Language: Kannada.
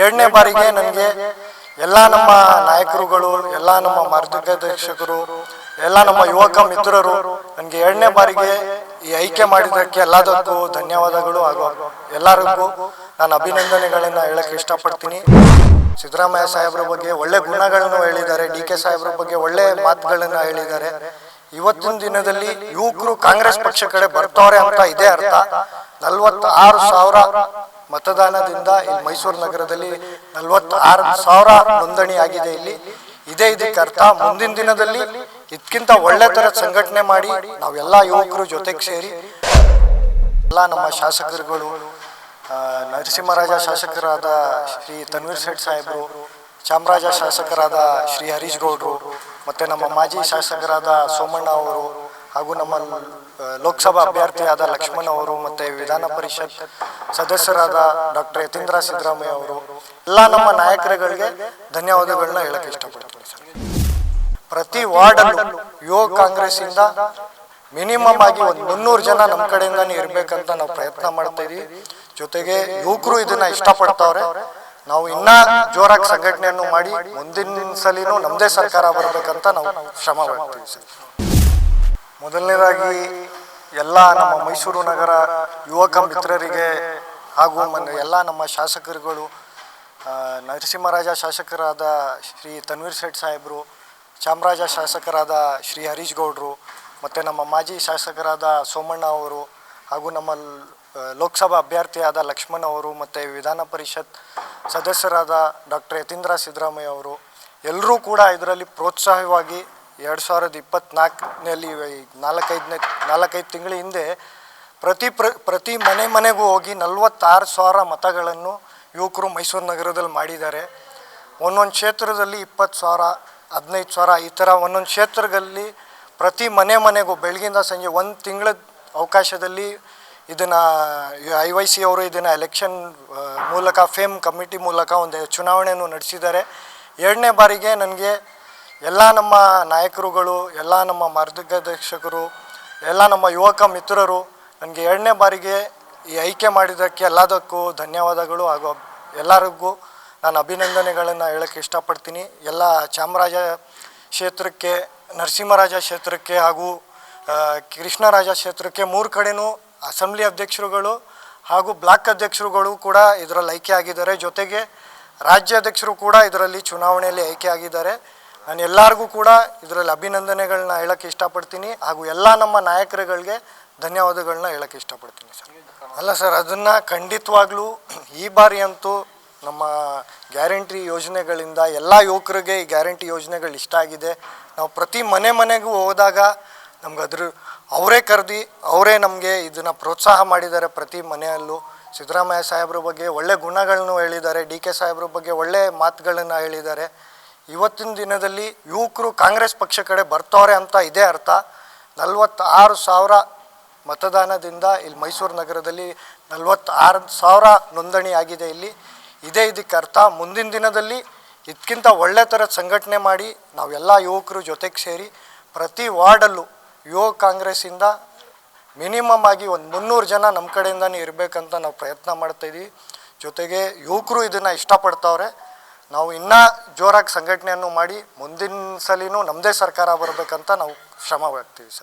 ಎರಡನೇ ಬಾರಿಗೆ ನನಗೆ ಎಲ್ಲ ನಮ್ಮ ನಾಯಕರುಗಳು, ಎಲ್ಲ ನಮ್ಮ ಮಾರ್ಗದರ್ಶಕರು, ಎಲ್ಲ ನಮ್ಮ ಯುವಕ ಮಿತ್ರರು ನನಗೆ ಎರಡನೇ ಬಾರಿಗೆ ಈ ಆಯ್ಕೆ ಮಾಡಿದ್ದಕ್ಕೆ ಎಲ್ಲದಕ್ಕೂ ಧನ್ಯವಾದಗಳು. ಹಾಗೂ ಎಲ್ಲರಿಗೂ ನಾನು ಅಭಿನಂದನೆಗಳನ್ನು ಹೇಳಕ್ಕೆ ಇಷ್ಟಪಡ್ತೀನಿ. ಸಿದ್ದರಾಮಯ್ಯ ಸಾಹೇಬ್ರ ಬಗ್ಗೆ ಒಳ್ಳೆ ಗುಣಗಳನ್ನು ಹೇಳಿದ್ದಾರೆ, ಡಿ ಕೆ ಸಾಹೇಬ್ರ ಬಗ್ಗೆ ಒಳ್ಳೆ ಮಾತುಗಳನ್ನು ಹೇಳಿದ್ದಾರೆ. ಇವತ್ತಿನ ದಿನದಲ್ಲಿ ಯುವಕರು ಕಾಂಗ್ರೆಸ್ ಪಕ್ಷ ಕಡೆ ಬರ್ತಾವ್ರೆ ಅಂತ ಇದೇ ಅರ್ಥ. 46,000 ಮತದಾನದಿಂದ ಇಲ್ಲಿ ಮೈಸೂರು ನಗರದಲ್ಲಿ 46,000 ನೋಂದಣಿ ಆಗಿದೆ. ಇದೇ ಇದಕ್ಕೆ ಅರ್ಥ. ಮುಂದಿನ ದಿನದಲ್ಲಿ ಇದಕ್ಕಿಂತ ಒಳ್ಳೆ ಥರದ ಸಂಘಟನೆ ಮಾಡಿ ನಾವೆಲ್ಲ ಯುವಕರು ಜೊತೆಗೆ ಸೇರಿ ಎಲ್ಲ ನಮ್ಮ ಶಾಸಕರುಗಳು, ನರಸಿಂಹರಾಜ ಶಾಸಕರಾದ ಶ್ರೀ ತನ್ವೀರ್ ಸೇಠ್ ಸಾಹೇಬರು, ಚಾಮರಾಜ ಶಾಸಕರಾದ ಶ್ರೀ ಹರೀಶ್ ಗೌಡ್ರು, ಮತ್ತು ನಮ್ಮ ಮಾಜಿ ಶಾಸಕರಾದ ಸೋಮಣ್ಣ ಅವರು, ಹಾಗೂ ನಮ್ಮ ಲೋಕಸಭಾ ಅಭ್ಯರ್ಥಿಯಾದ ಲಕ್ಷ್ಮಣ್ ಅವರು, ಮತ್ತು ವಿಧಾನ ಪರಿಷತ್ ಸದಸ್ಯರಾದ ಡಾಕ್ಟರ್ ಯತೀಂದ್ರ ಸಿದ್ದರಾಮಯ್ಯ ಅವರು, ಎಲ್ಲ ನಮ್ಮ ನಾಯಕರುಗಳಿಗೆ ಧನ್ಯವಾದಗಳನ್ನ ಹೇಳಕ್ಕೆ ಇಷ್ಟಪಡ್ತೀನಿ ಸರ್. ಪ್ರತಿ ವಾರ್ಡಲ್ಲೂ ಯುವ ಕಾಂಗ್ರೆಸ್ಸಿಂದ ಮಿನಿಮಮ್ ಆಗಿ ಒಂದು 300 ಜನ ನಮ್ಮ ಕಡೆಯಿಂದಾನೇ ಇರಬೇಕಂತ ನಾವು ಪ್ರಯತ್ನ ಮಾಡ್ತಾ ಇದೀವಿ. ಜೊತೆಗೆ ಯುವಕರು ಇದನ್ನ ಇಷ್ಟಪಡ್ತಾವ್ರೆ. ನಾವು ಇನ್ನೂ ಜೋರಾಗಿ ಸಂಘಟನೆಯನ್ನು ಮಾಡಿ ಮುಂದಿನ ಸಲಿನೂ ನಮ್ಮದೇ ಸರ್ಕಾರ ಬರಬೇಕಂತ ನಾವು ಶ್ರಮ ಪಡ್ತೀವಿ ಸರ್. ಮೊದಲನೇದಾಗಿ ಎಲ್ಲ ನಮ್ಮ ಮೈಸೂರು ನಗರ ಯುವಕ ಮಿತ್ರರಿಗೆ ಹಾಗೂ ಎಲ್ಲ ನಮ್ಮ ಶಾಸಕರುಗಳು, ನರಸಿಂಹರಾಜ ಶಾಸಕರಾದ ಶ್ರೀ ತನ್ವೀರ್ ಸೇಠ್ ಸಾಹೇಬರು, ಚಾಮರಾಜ ಶಾಸಕರಾದ ಶ್ರೀ ಹರೀಶ್ ಗೌಡ್ರು, ಮತ್ತು ನಮ್ಮ ಮಾಜಿ ಶಾಸಕರಾದ ಸೋಮಣ್ಣ ಅವರು, ಹಾಗೂ ನಮ್ಮ ಲೋಕಸಭಾ ಅಭ್ಯರ್ಥಿಯಾದ ಲಕ್ಷ್ಮಣ್ ಅವರು, ಮತ್ತು ವಿಧಾನ ಪರಿಷತ್ ಸದಸ್ಯರಾದ ಡಾಕ್ಟರ್ ಯತೀಂದ್ರ ಸಿದ್ದರಾಮಯ್ಯ ಅವರು, ಎಲ್ಲರೂ ಕೂಡ ಇದರಲ್ಲಿ ಪ್ರೋತ್ಸಾಹವಾಗಿ 2024ನಲ್ಲಿ 4-5 ತಿಂಗಳ ಹಿಂದೆ ಪ್ರತಿ ಮನೆಗೂ ಹೋಗಿ 46,000 ಮತಗಳನ್ನು ಯುವಕರು ಮೈಸೂರು ನಗರದಲ್ಲಿ ಮಾಡಿದ್ದಾರೆ. ಒಂದೊಂದು ಕ್ಷೇತ್ರದಲ್ಲಿ 20,000, 15,000 ಈ ಥರ ಒಂದೊಂದು ಕ್ಷೇತ್ರದಲ್ಲಿ ಪ್ರತಿ ಮನೆಗೂ ಬೆಳಗಿಂದ ಸಂಜೆ 1 ತಿಂಗಳ ಅವಕಾಶದಲ್ಲಿ ಇದನ್ನು IYC ಅವರು ಇದನ್ನು ಎಲೆಕ್ಷನ್ ಮೂಲಕ ಫೇಮ್ ಕಮಿಟಿ ಮೂಲಕ ಒಂದು ಚುನಾವಣೆಯನ್ನು ನಡೆಸಿದ್ದಾರೆ. ಎರಡನೇ ಬಾರಿಗೆ ನನಗೆ ಎಲ್ಲ ನಮ್ಮ ನಾಯಕರುಗಳು, ಎಲ್ಲ ನಮ್ಮ ಮಾರ್ಗದರ್ಶಕರು, ಎಲ್ಲ ನಮ್ಮ ಯುವಕ ಮಿತ್ರರು ನನಗೆ ಎರಡನೇ ಬಾರಿಗೆ ಈ ಆಯ್ಕೆ ಮಾಡಿದ್ದಕ್ಕೆ ಎಲ್ಲದಕ್ಕೂ ಧನ್ಯವಾದಗಳು. ಹಾಗೂ ಎಲ್ಲರಿಗೂ ನಾನು ಅಭಿನಂದನೆಗಳನ್ನು ಹೇಳಕ್ಕೆ ಇಷ್ಟಪಡ್ತೀನಿ. ಎಲ್ಲ ಚಾಮರಾಜ ಕ್ಷೇತ್ರಕ್ಕೆ, ನರಸಿಂಹರಾಜ ಕ್ಷೇತ್ರಕ್ಕೆ ಹಾಗೂ ಕೃಷ್ಣರಾಜ ಕ್ಷೇತ್ರಕ್ಕೆ 3 ಕಡೆನೂ ಅಸೆಂಬ್ಲಿ ಅಧ್ಯಕ್ಷರುಗಳು ಹಾಗೂ ಬ್ಲಾಕ್ ಅಧ್ಯಕ್ಷರುಗಳು ಕೂಡ ಇದರಲ್ಲಿ ಆಯ್ಕೆ ಆಗಿದ್ದಾರೆ. ಜೊತೆಗೆ ರಾಜ್ಯಾಧ್ಯಕ್ಷರು ಕೂಡ ಇದರಲ್ಲಿ ಚುನಾವಣೆಯಲ್ಲಿ ಆಯ್ಕೆ ಆಗಿದ್ದಾರೆ. ನಾನು ಎಲ್ಲರಿಗೂ ಕೂಡ ಇದರಲ್ಲಿ ಅಭಿನಂದನೆಗಳನ್ನ ಹೇಳಕ್ಕೆ ಇಷ್ಟಪಡ್ತೀನಿ. ಹಾಗೂ ಎಲ್ಲ ನಮ್ಮ ನಾಯಕರುಗಳಿಗೆ ಧನ್ಯವಾದಗಳನ್ನ ಹೇಳಕ್ಕೆ ಇಷ್ಟಪಡ್ತೀನಿ ಸರ್. ಅಲ್ಲ ಸರ್, ಅದನ್ನು ಖಂಡಿತವಾಗ್ಲೂ ಈ ಬಾರಿ ಅಂತೂ ನಮ್ಮ ಗ್ಯಾರಂಟಿ ಯೋಜನೆಗಳಿಂದ ಎಲ್ಲ ಯುವಕರಿಗೆ ಈ ಗ್ಯಾರಂಟಿ ಯೋಜನೆಗಳು ಇಷ್ಟ ಆಗಿದೆ. ನಾವು ಪ್ರತಿ ಮನೆಗೂ ಹೋದಾಗ ನಮ್ಗೆ ಅವರೇ ಕರೆದು ಅವರೇ ನಮಗೆ ಇದನ್ನು ಪ್ರೋತ್ಸಾಹ ಮಾಡಿದ್ದಾರೆ. ಪ್ರತಿ ಮನೆಯಲ್ಲೂ ಸಿದ್ದರಾಮಯ್ಯ ಸಾಹೇಬ್ರ ಬಗ್ಗೆ ಒಳ್ಳೆ ಗುಣಗಳನ್ನು ಹೇಳಿದ್ದಾರೆ, ಡಿ ಕೆ ಸಾಹೇಬ್ರ ಬಗ್ಗೆ ಒಳ್ಳೆ ಮಾತುಗಳನ್ನು ಹೇಳಿದ್ದಾರೆ. ಇವತ್ತಿನ ದಿನದಲ್ಲಿ ಯುವಕರು ಕಾಂಗ್ರೆಸ್ ಪಕ್ಷ ಕಡೆ ಬರ್ತಾವ್ರೆ ಅಂತ ಇದೇ ಅರ್ಥ. 46,000 ಮತದಾನದಿಂದ ಇಲ್ಲಿ ಮೈಸೂರು ನಗರದಲ್ಲಿ 46,000 ನೋಂದಣಿ ಆಗಿದೆ. ಇದೇ ಇದಕ್ಕೆ ಅರ್ಥ. ಮುಂದಿನ ದಿನದಲ್ಲಿ ಇದಕ್ಕಿಂತ ಒಳ್ಳೆ ಥರದ ಸಂಘಟನೆ ಮಾಡಿ ನಾವೆಲ್ಲ ಯುವಕರು ಜೊತೆಗೆ ಸೇರಿ ಪ್ರತಿ ವಾರ್ಡಲ್ಲೂ ಯುವ ಕಾಂಗ್ರೆಸ್ಸಿಂದ ಮಿನಿಮಮ್ ಆಗಿ ಒಂದು 300 ಜನ ನಮ್ಮ ಕಡೆಯಿಂದಾನೇ ಇರಬೇಕಂತ ನಾವು ಪ್ರಯತ್ನ ಮಾಡ್ತಾಯಿದ್ದೀವಿ. ಜೊತೆಗೆ ಯುವಕರು ಇದನ್ನು ಇಷ್ಟಪಡ್ತಾವ್ರೆ. ನಾವು ಇನ್ನೂ ಜೋರಾಗಿ ಸಂಘಟನೆಯನ್ನು ಮಾಡಿ ಮುಂದಿನ ಸಲಿನೂ ನಮ್ಮದೇ ಸರ್ಕಾರ ಬರಬೇಕಂತ ನಾವು ಶ್ರಮ ಪಡ್ತೀವಿ ಸರ್.